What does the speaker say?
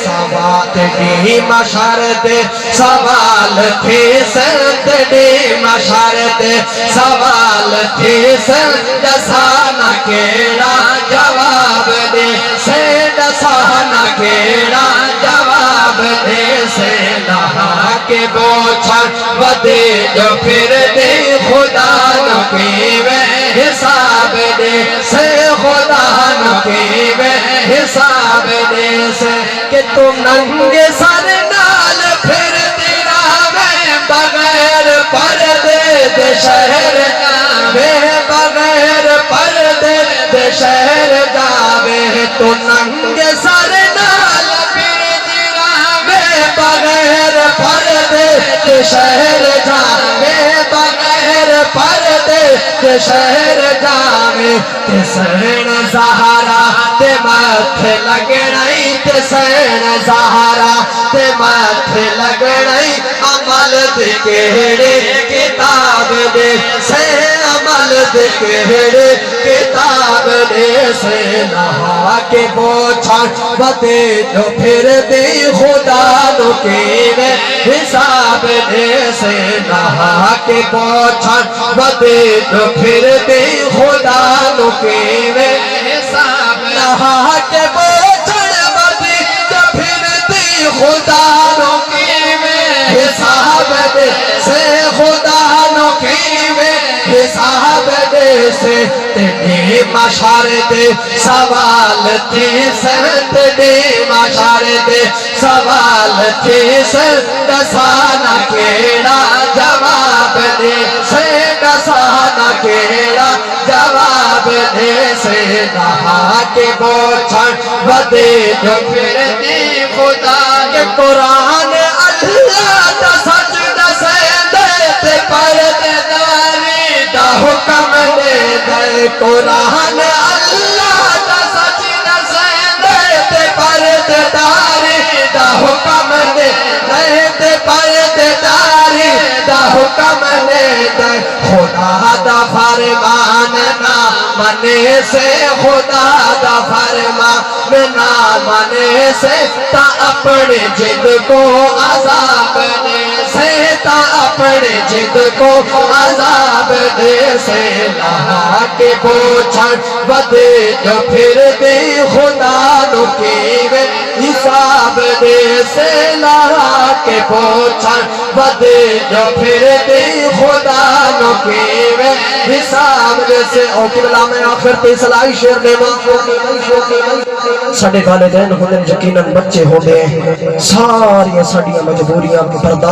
Swat D मशर दे सवाल थे संत D मशर दे सवाल थे दसाना केड़ा जवाब दे से दसाना केड़ा जवाब दे से नहा के बोछा वदे जो फिर दे खुदा न पीवे हिसाब दे से खुदा न पीवे हिसाब दे से कि तुम नंगे सर नाल फिर तेरा में बगैर पर्दे दे शहर जावे बगैर पर्दे दे शहर जावे तो नंगे सर नाल फिर तेरा में बगैर पर्दे दे शहर जावे बगैर पर्दे दे शहर जावे ते सैन सहारा ते माथे लगनाई ते सैन सहारा ते माथे लगनाई अमल दे केड़े किताब दे से अमल दे केड़े किताब दे से नहा के पोछा बते जो फिर दे खुदा नु केवे हिसाब दे से नहा के पोछा बते जो फिर दे खुदा नु केवे हिसाब नहा के पोछा बते जो फिर दे खुदा नु केवे हिसाब दे से खुदा नु केवे हिसाब दे से तेरे मशर दे सवाल थे संत दे मशर दे सवाल थे संत दसाना केड़ा जवाब दे से दसाना केड़ा जवाब दे से नहा के बोछा बदे जो फिर दे खुदा के कुरान अल्लाह दा सच दसे दे परदेदारी दा हुक्म दे दे कुरान अल्लाह दा सच दसे दे परदेदारी दा हुक्म दे दे परदेदारी दा हुक्म दे दे खुदा दा फरमान ना मने से खुदा दा फरमान ना मने से ता अपने जिद को अज़ाब दे से ता अपने जिद को अज़ाब दे से नहा के पोछा बदे जो फिर दे खुदा नु केवे हिसाब दे से नहा के पोछा बदे जो फिर दे खुदा नु केवे हिसाब दे से ओ किबला में आखिर ते सलाई शेर दे साडे वालिदैन होंदे यकीनन बच्चे होंदे सारी साडियां मजबूरियां बर्दाश्त